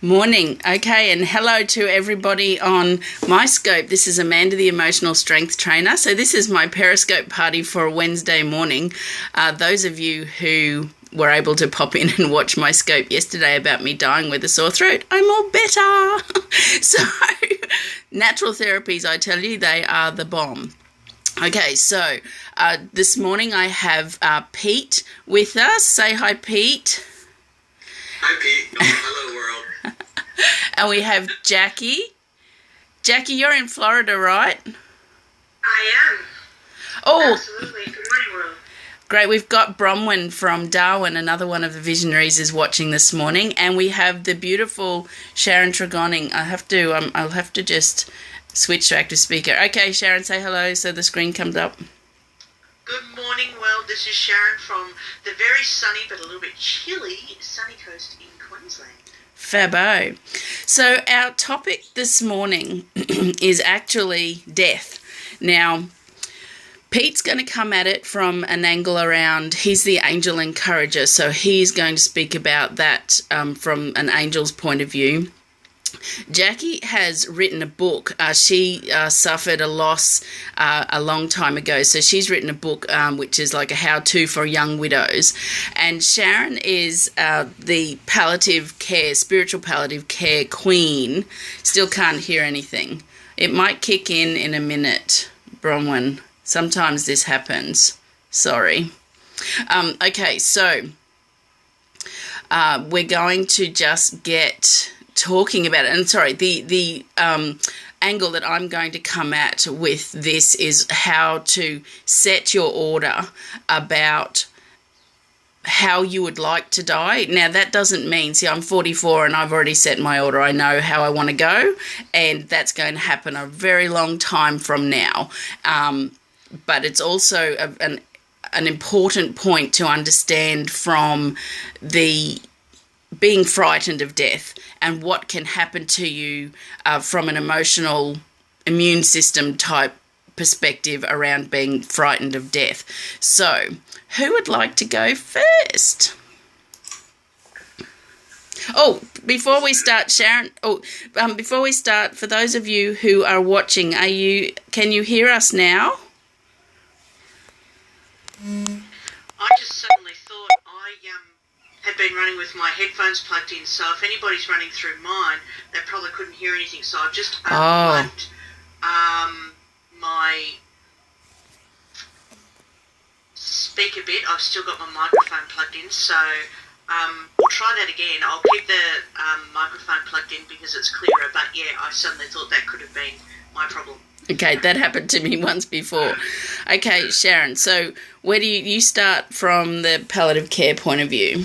Morning. Okay, and hello to everybody on my scope. This is Amanda, the Emotional Strength Trainer. So this is my Periscope party for a Wednesday morning. Those of you who were able to pop in and watch my scope yesterday about me dying with a sore throat, I'm all better. So natural therapies, I tell you, they are the bomb. Okay, so this morning I have Pete with us. Say hi, Pete. Hi, Pete. Hello, world. And we have Jacquie. Jacquie, you're in Florida, right? I am. Oh, Absolutely. Good morning, world. great. We've got Bronwyn from Darwin, another one of the visionaries, is watching this morning. And we have the beautiful Sharon Tregoning. I'll have to just switch to active speaker. Okay, Sharon, say hello so the screen comes up. Good morning, world. This is Sharon from the very sunny but a little bit chilly sunny coast in Queensland. Fabo. So our topic this morning is actually death. Now, Pete's going to come at it from an angle around, he's the angel encourager, so he's going to speak about that from an angel's point of view. Jacquie has written a book. She suffered a loss a long time ago, so she's written a book which is like a how-to for young widows. And Sharon is the palliative care, spiritual palliative care queen. Still can't hear anything. It might kick in a minute, Bronwyn. Sometimes this happens. Sorry. Okay, so we're going to just get talking about it. And sorry, the angle that I'm going to come at with this is how to set your order about how you would like to die. Now, that doesn't mean, see, I'm 44 and I've already set my order. I know how I want to go, and that's going to happen a very long time from now. But it's also an important point to understand from the being frightened of death and what can happen to you from an emotional immune system type perspective around being frightened of death. So, who would like to go first? Oh, before we start, Sharon, before we start, for those of you who are watching, can you hear us now? I just suddenly thought I had been running with my headphones plugged in, so if anybody's running through mine, they probably couldn't hear anything. So I've just unplugged my speaker bit. I've still got my microphone plugged in, so we'll try that again. I'll keep the microphone plugged in because it's clearer, but yeah, I suddenly thought that could have been my problem. Okay, that happened to me once before. Okay, Sharon, so where do you start from the palliative care point of view?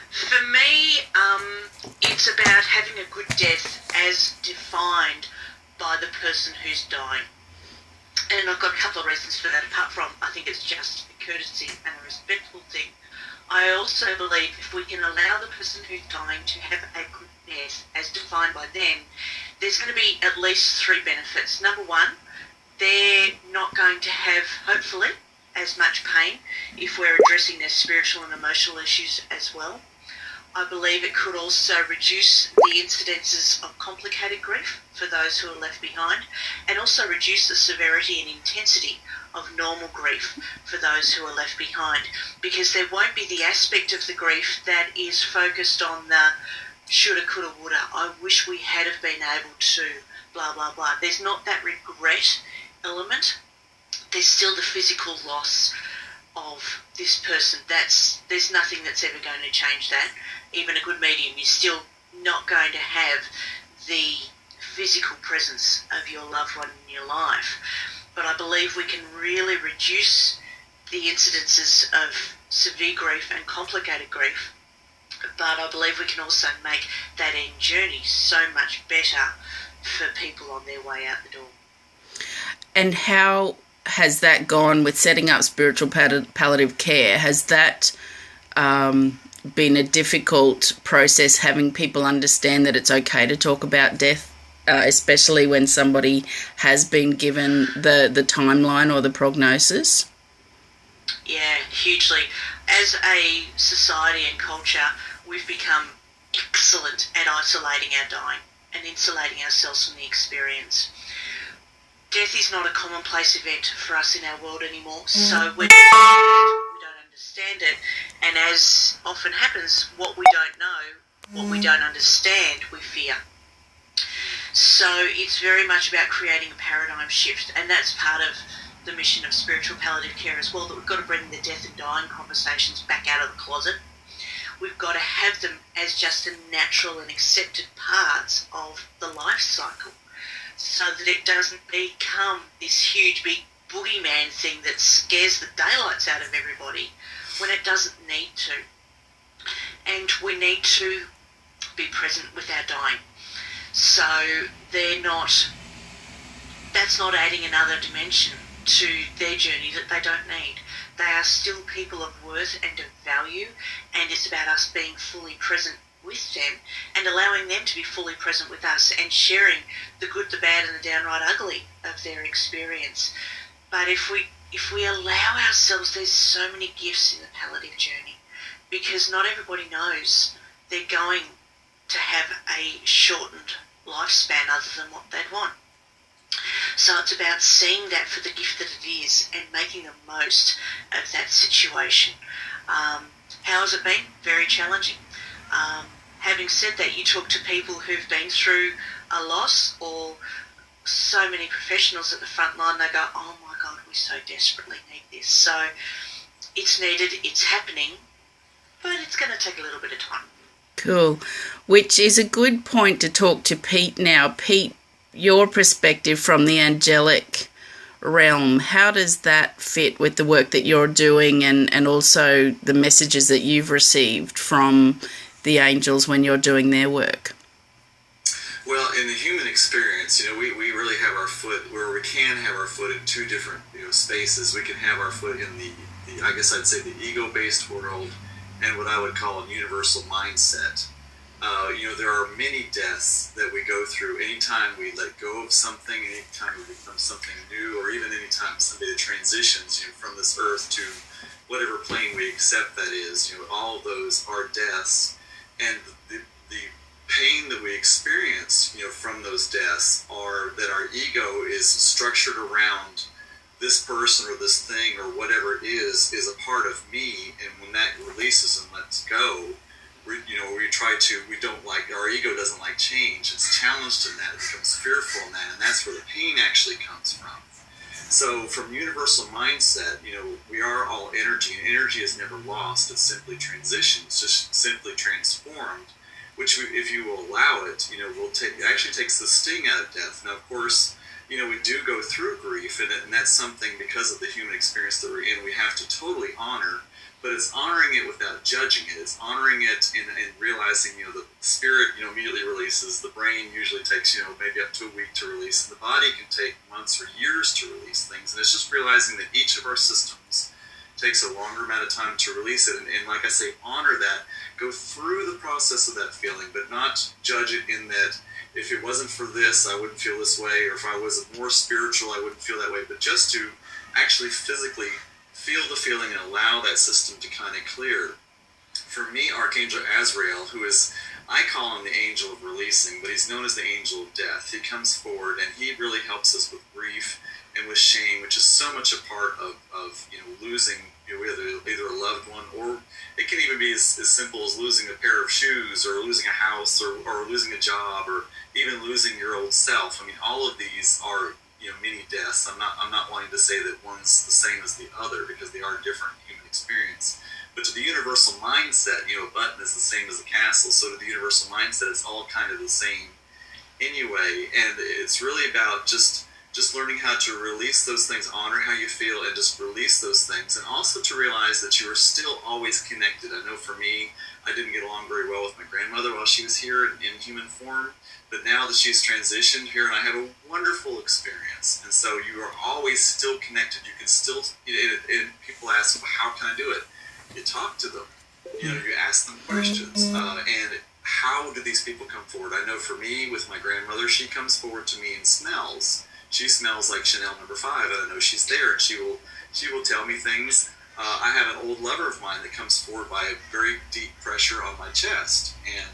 For me, it's about having a good death as defined by the person who's dying. And I've got a couple of reasons for that, apart from I think it's just a courtesy and a respectful thing. I also believe if we can allow the person who's dying to have a good death as defined by them, there's going to be at least three benefits. Number one, they're not going to have, hopefully, as much pain if we're addressing their spiritual and emotional issues as well. I believe it could also reduce the incidences of complicated grief for those who are left behind, and also reduce the severity and intensity of normal grief for those who are left behind, because there won't be the aspect of the grief that is focused on the shoulda, coulda, woulda, I wish we had have been able to, blah, blah, blah. There's not that regret element. There's still the physical loss of this person. There's nothing that's ever going to change that. Even a good medium, you're still not going to have the physical presence of your loved one in your life. But I believe we can really reduce the incidences of severe grief and complicated grief. But I believe we can also make that end journey so much better for people on their way out the door. And how has that gone with setting up spiritual palliative care? Has that been a difficult process, having people understand that it's okay to talk about death, especially when somebody has been given the timeline or the prognosis? Yeah, hugely. As a society and culture, we've become excellent at isolating our dying and insulating ourselves from the experience. Death is not a commonplace event for us in our world anymore, so we don't understand it, and as often happens, what we don't know, what we don't understand, we fear. So it's very much about creating a paradigm shift, and that's part of the mission of spiritual palliative care as well, that we've got to bring the death and dying conversations back out of the closet. We've got to have them as just a natural and accepted parts of the life cycle, so that it doesn't become this huge big boogeyman thing that scares the daylights out of everybody when it doesn't need to. And we need to be present with our dying. So that's not adding another dimension to their journey that they don't need. They are still people of worth and of value, and it's about us being fully present with them and allowing them to be fully present with us and sharing the good, the bad, and the downright ugly of their experience. But if we allow ourselves, there's so many gifts in the palliative journey, because not everybody knows they're going to have a shortened lifespan other than what they'd want. So it's about seeing that for the gift that it is and making the most of that situation. How has it been? Very challenging. Having said that, you talk to people who've been through a loss, or so many professionals at the front line, they go, oh my God, we so desperately need this. So it's needed, it's happening, but it's going to take a little bit of time. Cool. Which is a good point to talk to Pete now. Pete, your perspective from the angelic realm, how does that fit with the work that you're doing and also the messages that you've received from the angels when you're doing their work? Well, in the human experience, we really have our foot where we can have our foot in two different spaces. We can have our foot in the I guess I'd say the ego-based world and what I would call a universal mindset. There are many deaths that we go through anytime we let go of something, anytime we become something new, or even anytime somebody transitions from this earth to whatever plane we accept that is. All of those are deaths, and the pain that we experience from those deaths are that our ego is structured around this person or this thing or whatever it is a part of me, and when that releases and lets go, our ego doesn't like change. It's challenged in that. It becomes fearful in that, and that's where the pain actually comes from. So from universal mindset, we are all energy, and energy is never lost. It's simply transitioned. It's just simply transformed, which if you will allow it, it actually takes the sting out of death. Now, of course, we do go through grief, and that's something, because of the human experience that we're in, we have to totally honor. But it's honoring it without judging it. It's honoring it and realizing, the spirit, immediately releases. The brain usually takes, maybe up to a week to release. And the body can take months or years to release things. And it's just realizing that each of our systems takes a longer amount of time to release it. And like I say, honor that. Go through the process of that feeling, but not judge it in that if it wasn't for this, I wouldn't feel this way. Or if I was more spiritual, I wouldn't feel that way. But just to actually physically feel the feeling and allow that system to kind of clear. For me, Archangel Azrael, who is, I call him the angel of releasing, but he's known as the angel of death. He comes forward and he really helps us with grief and with shame, which is so much a part of losing either a loved one, or it can even be as simple as losing a pair of shoes, or losing a house, or losing a job, or even losing your old self. I mean, all of these are mini deaths. I'm not wanting to say that one's the same as the other, because they are different human experience. But to the universal mindset, a button is the same as a castle. So to the universal mindset, it's all kind of the same anyway. And it's really about just learning how to release those things, honor how you feel, and just release those things. And also to realize that you are still always connected. I know for me, I didn't get along very well with my grandmother while she was here in human form. But now that she's transitioned here, and I have a wonderful experience. And so you are always still connected. You can still, and people ask, well, how can I do it? You talk to them. You ask them questions. And how do these people come forward? I know for me, with my grandmother, she comes forward to me and smells. She smells like Chanel No. 5, and I know she's there, and she will tell me things. I have an old lover of mine that comes forward by a very deep pressure on my chest, and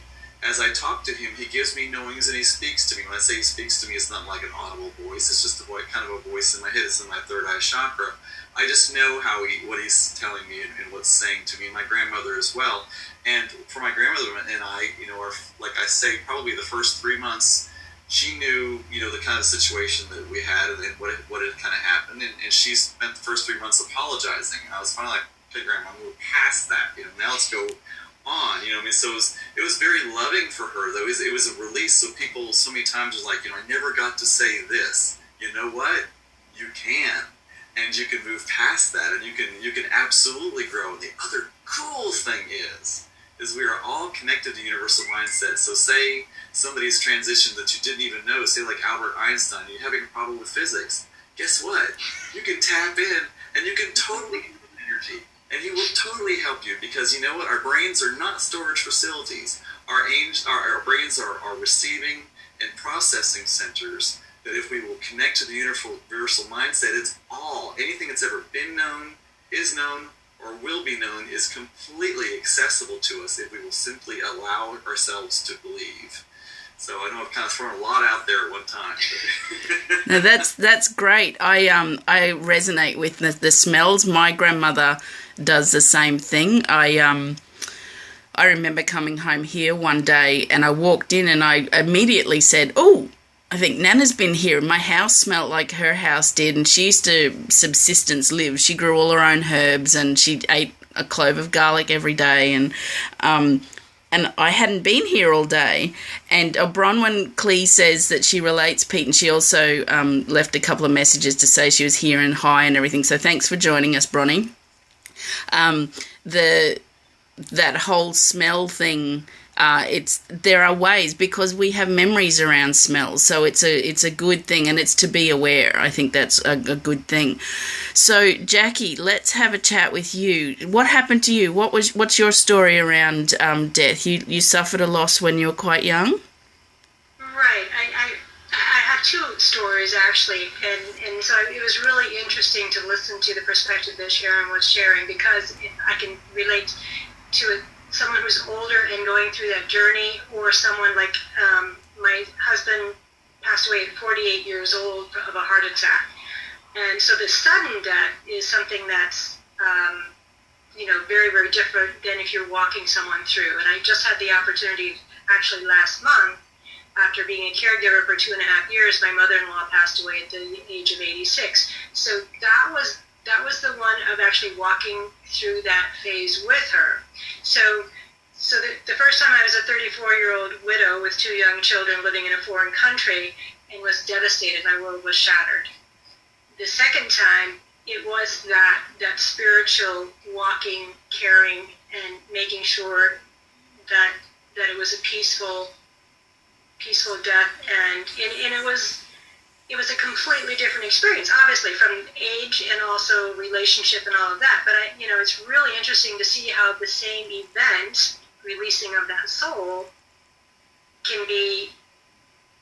as I talk to him, he gives me knowings and he speaks to me. When I say he speaks to me, it's not like an audible voice. It's just a voice, kind of a voice in my head. It's in my third eye chakra. I just know what he's telling me and what's saying to me. My grandmother as well. And for my grandmother and I, are, like I say, probably the first 3 months, she knew, the kind of situation that we had and what had kind of happened. And she spent the first 3 months apologizing. And I was finally like, okay, Grandma, we're past that. Now let's go on. So it was very loving for her, though. It was a release. So people so many times was like, I never got to say this. You know what? You can. And you can move past that, and you can absolutely grow. The other cool thing is we are all connected to universal mindset. So say somebody's transitioned that you didn't even know, say like Albert Einstein, you're having a problem with physics. Guess what? You can tap in, and you can totally get energy, and he will totally help you, because you know what? Our brains are not storage facilities. Our brains are receiving and processing centers. That if we will connect to the universal mindset, it's anything that's ever been known, is known, or will be known is completely accessible to us if we will simply allow ourselves to believe. So I know I've kind of thrown a lot out there at one time. No, that's great. I resonate with the smells. My grandmother does the same thing. I remember coming home here one day and I walked in and I immediately said, "Oh, I think Nana's been here." My house smelled like her house did, and she used to subsistence live. She grew all her own herbs, and she ate a clove of garlic every day, and I hadn't been here all day. And Bronwyn Clee says that she relates, Pete, and she also left a couple of messages to say she was here and hi and everything. So thanks for joining us, Bronnie. That whole smell thing. There are ways, because we have memories around smells, so it's a good thing, and it's to be aware. I think that's a good thing. So Jacquie, let's have a chat with you. What happened to you? What's your story around death? You suffered a loss when you were quite young? Right. I have two stories actually, and so it was really interesting to listen to the perspective that Sharon was sharing, because I can relate to it. Someone who's older and going through that journey, or someone like my husband passed away at 48 years old of a heart attack. And so the sudden death is something that's, very, very different than if you're walking someone through. And I just had the opportunity, actually last month, after being a caregiver for 2.5 years, my mother-in-law passed away at the age of 86. So that was the one of actually walking through that phase with her. So the first time I was a 34-year-old widow with 2 young children living in a foreign country and was devastated. My world was shattered. The second time, it was that spiritual walking, caring, and making sure that it was a peaceful death, and it was a completely different experience, obviously, from age and also relationship and all of that. But it's really interesting to see how the same event, releasing of that soul, can be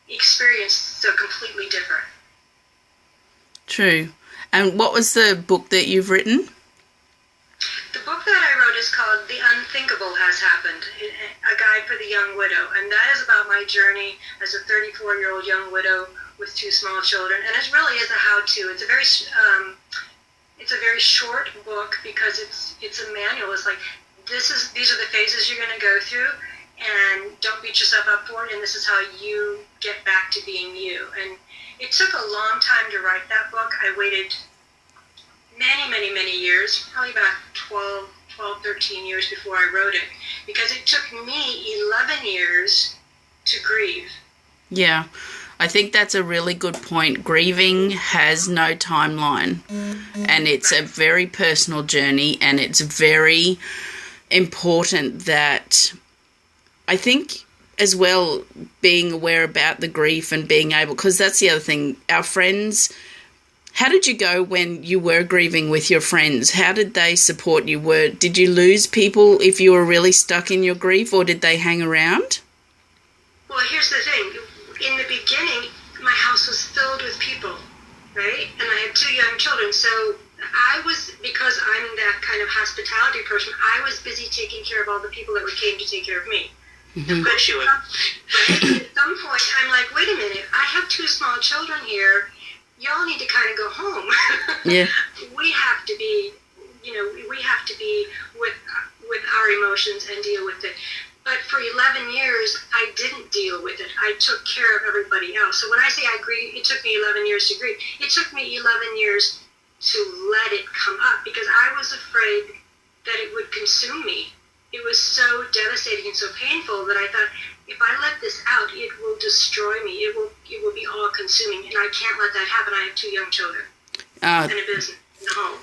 experienced so completely different. True. And what was the book that you've written? The book that I wrote is called The Unthinkable Has Happened, a guide for the young widow. And that is about my journey as a 34-year-old young widow with 2 small children. And it really is a how-to. It's a very short book, because it's a manual. It's like, these are the phases you're going to go through, and don't beat yourself up for it, and this is how you get back to being you. And it took a long time to write that book. I waited many, many, many years, probably about 12, 13 years before I wrote it, because it took me 11 years to grieve. Yeah, I think that's a really good point. Grieving has no timeline, and it's a very personal journey, and it's very important that, I think, as well, being aware about the grief and being able, because that's the other thing, our friends. How did you go when you were grieving with your friends? How did they support you? Did you lose people if you were really stuck in your grief, or did they hang around? Well, here's the thing. In the beginning, my house was filled with people, right? And I had 2 young children. So because I'm that kind of hospitality person, I was busy taking care of all the people that came to take care of me. Of course you would. Right? At some point, I'm like, wait a minute, I have 2 small children here. Y'all need to kind of go home. Yeah. We have to be, we have to be with our emotions and deal with it. But for 11 years, I didn't deal with it. I took care of everybody else. So when I say I grieve, it took me 11 years to grieve. It took me 11 years to let it come up because I was afraid that it would consume me. It was so devastating and so painful that I thought, if I let this out, it will destroy me. It will be all consuming, and I can't let that happen. I have 2 young children and a business and a home.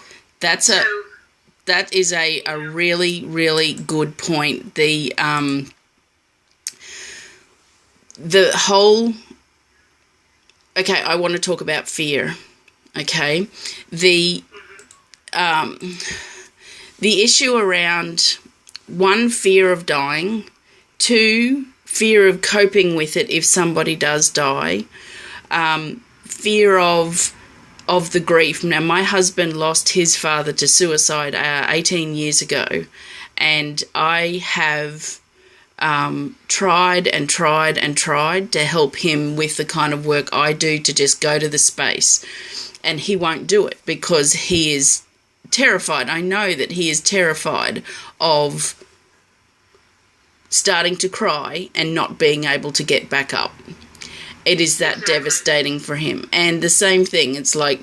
That is a really, really good point. The whole, okay, I want to talk about fear. Okay, the issue around 1, fear of dying, 2, fear of coping with it if somebody does die, fear of the grief. Now, my husband lost his father to suicide 18 years ago, and I have tried to help him with the kind of work I do to just go to the space, and he won't do it because he is terrified. I know that he is terrified of starting to cry and not being able to get back up. It is that devastating for him. And the same thing, it's like,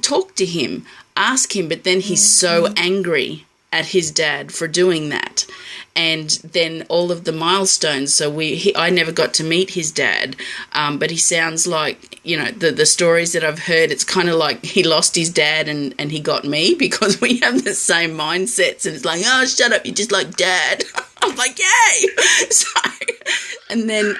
talk to him, ask him, but then he's so angry at his dad for doing that. And then all of the milestones, so I never got to meet his dad, but he sounds like, the stories that I've heard, it's kind of like he lost his dad and he got me because we have the same mindsets, and it's like, oh, shut up, you're just like dad. I'm like, yay! So, and then,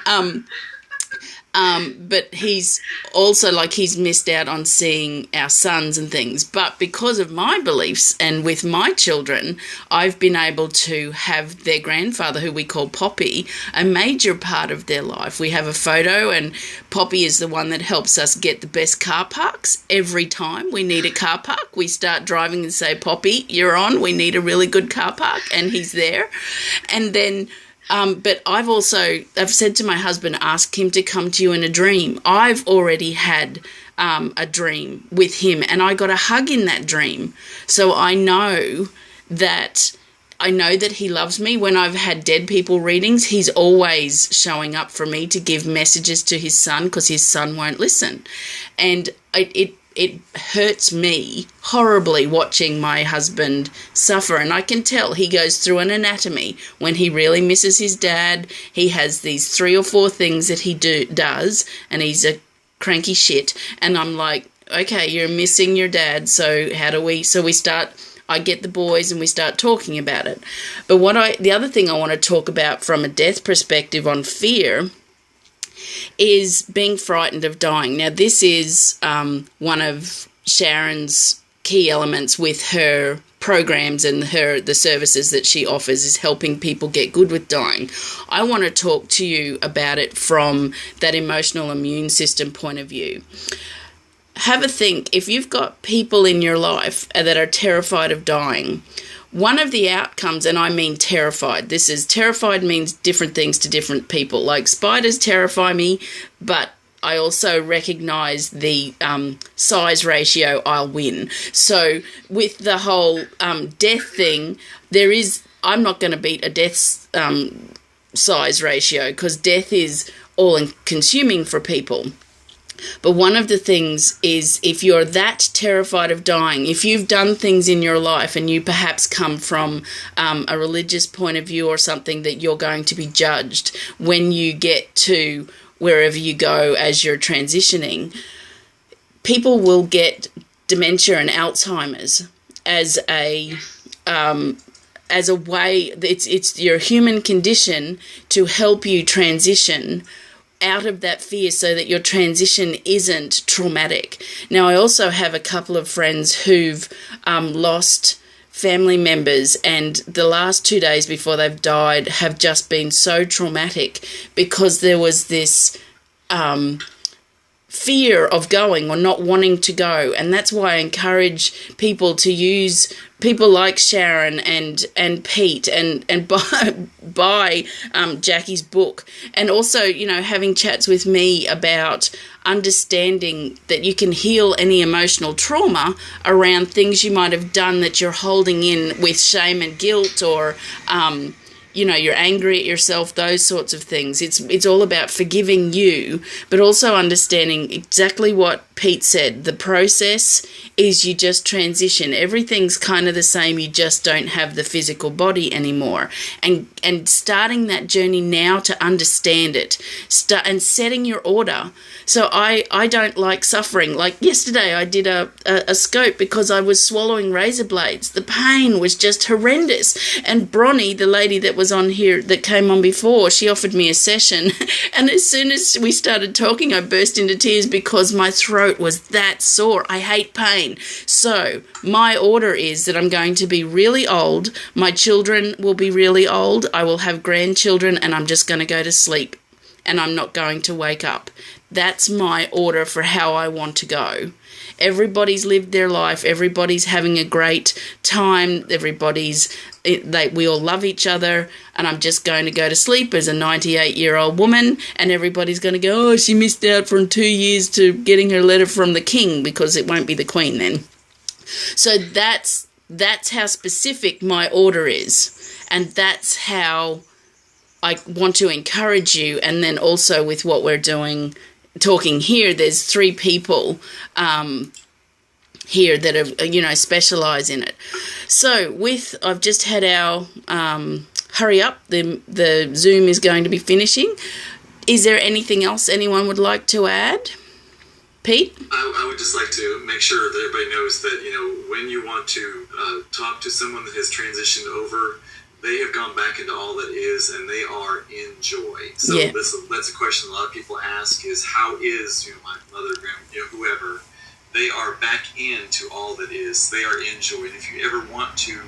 but he's also like he's missed out on seeing our sons and things. But because of my beliefs and with my children, I've been able to have their grandfather, who we call Poppy, a major part of their life. We have a photo, and Poppy is the one that helps us get the best car parks. Every time we need a car park, we start driving and say, Poppy, you're on. We need a really good car park. And he's there. And then but I've said to my husband, ask him to come to you in a dream. I've already had a dream with him, and I got a hug in that dream. So I know that he loves me. When I've had dead people readings, he's always showing up for me to give messages to his son because his son won't listen. And it hurts me horribly watching my husband suffer, and I can tell he goes through an anatomy. When he really misses his dad, he has these 3 or 4 things that he does, and he's a cranky shit. And I'm like, okay, you're missing your dad, so I get the boys and we start talking about it. But the other thing I want to talk about from a death perspective on fear is being frightened of dying. Now, this is one of Sharon's key elements with her programs and the services that she offers, is helping people get good with dying. I want to talk to you about it from that emotional immune system point of view. Have a think. If you've got people in your life that are terrified of dying, one of the outcomes, and I mean terrified, terrified means different things to different people. Like spiders terrify me, but I also recognize the size ratio, I'll win. So with the whole death thing, I'm not going to beat a death size ratio because death is all-consuming for people. But one of the things is, if you're that terrified of dying, if you've done things in your life and you perhaps come from a religious point of view or something, that you're going to be judged when you get to wherever you go as you're transitioning, people will get dementia and Alzheimer's as a way. It's your human condition to help you transition out of that fear so that your transition isn't traumatic. Now, I also have a couple of friends who've lost family members, and the last 2 days before they've died have just been so traumatic because there was this fear of going or not wanting to go. And that's why I encourage people to use people like Sharon and Pete and buy Jacquie's book, and also, you know, having chats with me about understanding that you can heal any emotional trauma around things you might have done that you're holding in with shame and guilt, or you know, you're angry at yourself, those sorts of things. It's all about forgiving you, but also understanding exactly what Pete said. The process is you just transition. Everything's kind of the same. You just don't have the physical body anymore. And starting that journey now to understand it, and setting your order. So I don't like suffering. Like yesterday I did a scope because I was swallowing razor blades. The pain was just horrendous. And Bronnie, the lady that was on here, that came on before, she offered me a session. And as soon as we started talking, I burst into tears because my throat was that sore. I hate pain. So my order is that I'm going to be really old. My children will be really old. I will have grandchildren, and I'm just going to go to sleep. And I'm not going to wake up. That's my order for how I want to go. Everybody's lived their life. Everybody's having a great time. We all love each other. And I'm just going to go to sleep as a 98-year-old woman. And everybody's going to go, oh, she missed out from 2 years to getting her letter from the king, because it won't be the queen then. So that's how specific my order is. And that's how I want to encourage you. And then also with what we're talking here, there's 3 people here that are, you know, specialize in it. So I've just had our hurry up. The Zoom is going to be finishing. Is there anything else anyone would like to add? Pete? I would just like to make sure that everybody knows that, you know, when you want to talk to someone that has transitioned over, they have gone back into all that is, and they are in joy. So yeah. That's a question a lot of people ask is, how is, you know, my mother, grandma, you know, whoever, they are back into all that is. They are in joy. And if you ever want to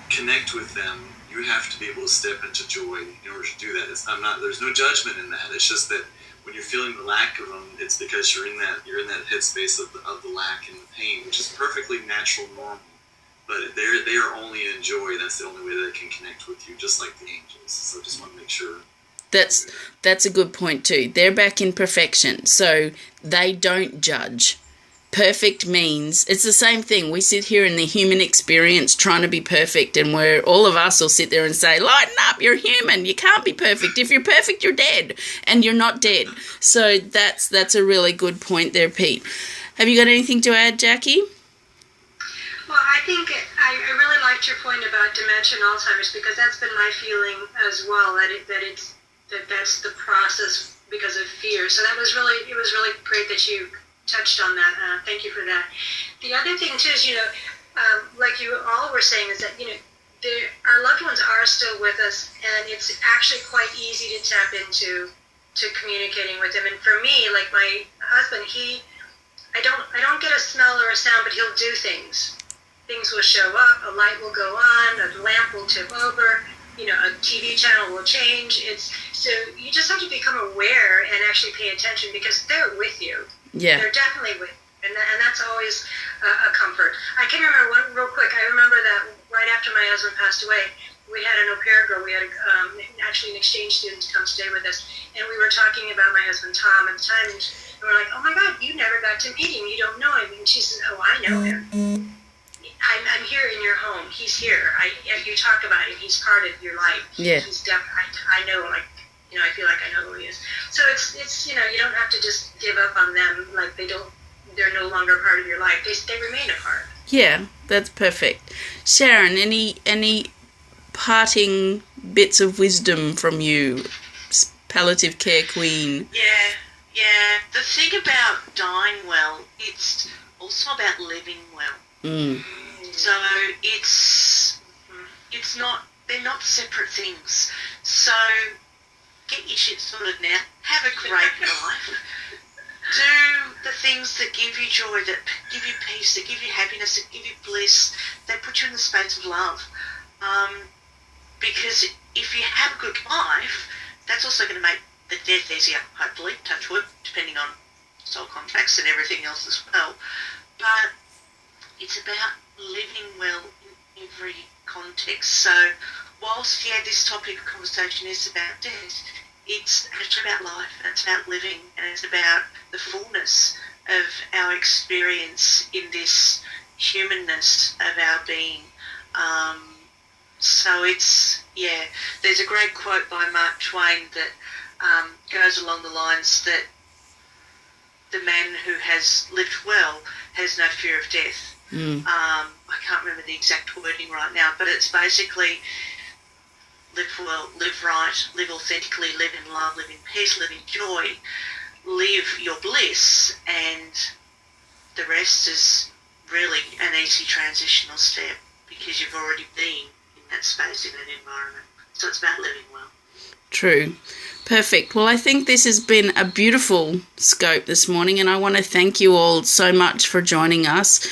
connect with them, you have to be able to step into joy in order to do that. There's no judgment in that. It's just that when you're feeling the lack of them, it's because you're in that headspace of the lack and the pain, which is perfectly natural, normal. But they are only in joy. That's the only way that they can connect with you, just like the angels. So I just want to make sure. That's a good point too. They're back in perfection, so they don't judge. Perfect means it's the same thing. We sit here in the human experience trying to be perfect, and all of us will sit there and say, lighten up, you're human, you can't be perfect. If you're perfect, you're dead, and you're not dead. So that's a really good point there, Pete. Have you got anything to add, Jacquie? Well, I think I really liked your point about dementia and Alzheimer's, because that's been my feeling as well, that's the process because of fear. So it was really great that you touched on that. Thank you for that. The other thing too is, you know, like you all were saying, is that, you know, our loved ones are still with us, and it's actually quite easy to tap into communicating with them. And for me, like my husband, I don't get a smell or a sound, but he'll do things. Things will show up, a light will go on, a lamp will tip over, you know, a TV channel will change. So you just have to become aware and actually pay attention, because they're with you. Yeah. They're definitely with you. And that's always a comfort. I can remember one real quick. I remember that right after my husband passed away, we had an au pair girl. We had actually an exchange student come stay with us. And we were talking about my husband, Tom, at the time. And we're like, oh my God, you never got to meet him. You don't know him. And she says, oh, I know him. I'm here in your home. He's here. You talk about him. He's part of your life. Yeah. He's I know, like, you know, I feel like I know who he is. So it's you know, you don't have to just give up on them. Like they're no longer part of your life. They remain a part. Yeah, that's perfect. Sharon, any parting bits of wisdom from you, palliative care queen? Yeah. The thing about dying well, it's also about living well. Mm. So it's not, they're not separate things. So get your shit sorted now. Have a great life. Do the things that give you joy, that give you peace, that give you happiness, that give you bliss, that put you in the space of love. Because if you have a good life, that's also going to make the death easier, hopefully, touch wood, depending on soul contracts and everything else as well. But it's about living well in every context. So whilst, this topic of conversation is about death, it's actually about life, and it's about living, and it's about the fullness of our experience in this humanness of our being. So it's, there's a great quote by Mark Twain that goes along the lines that the man who has lived well has no fear of death. I can't remember the exact wording right now, but it's basically live well, live right, live authentically, live in love, live in peace, live in joy, live your bliss, and the rest is really an easy transitional step because you've already been in that space, in that environment. So it's about living well. True. Perfect. Well, I think this has been a beautiful scope this morning, and I want to thank you all so much for joining us.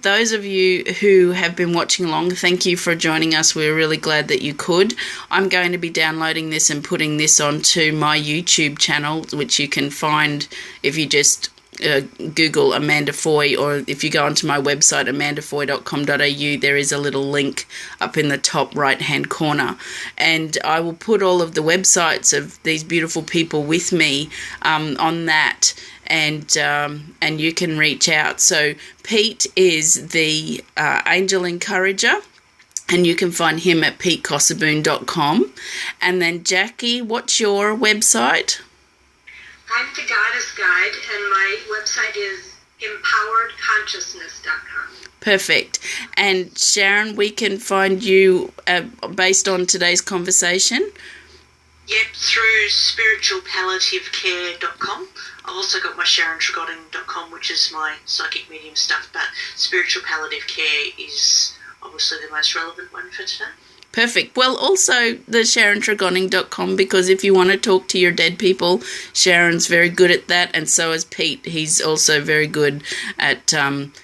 Those of you who have been watching along, thank you for joining us. We're really glad that you could. I'm going to be downloading this and putting this onto my YouTube channel, which you can find if you just Google Amanda Foy, or if you go onto my website amandafoy.com.au, there is a little link up in the top right hand corner, and I will put all of the websites of these beautiful people with me on that, and you can reach out. So Pete is the Angel Encourager, and you can find him at petecossaboon.com. And then Jacquie, what's your website? I'm the Goddess Guide, and my website is empoweredconsciousness.com. Perfect. And Sharon, we can find you based on today's conversation? Yep, through spiritualpalliativecare.com. I've also got my Tregoning.com, which is my psychic medium stuff, but spiritual palliative care is obviously the most relevant one for today. Perfect. Well, also the Tregoning.com, because if you want to talk to your dead people, Sharon's very good at that, and so is Pete. He's also very good at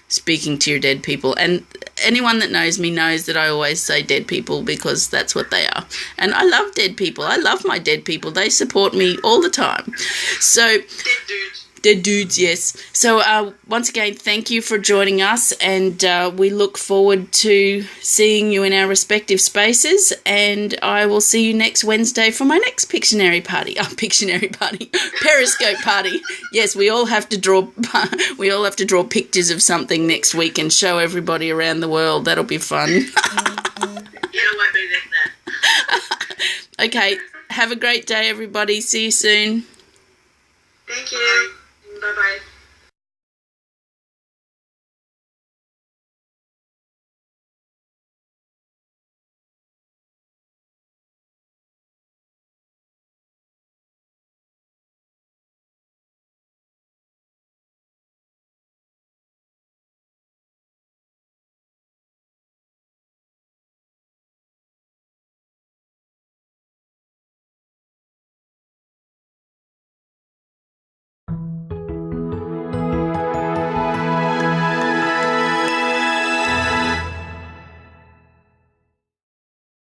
speaking to your dead people. And anyone that knows me knows that I always say dead people because that's what they are. And I love dead people. I love my dead people. They support me all the time. So, Dead dudes. Dead dudes, yes. So once again, thank you for joining us, and we look forward to seeing you in our respective spaces, and I will see you next Wednesday for my next Pictionary party. Periscope party. Yes, we all have to draw pictures of something next week and show everybody around the world. That'll be fun. Yeah, I won't be there for that. Okay, have a great day, everybody. See you soon. Thank you. Bye-bye.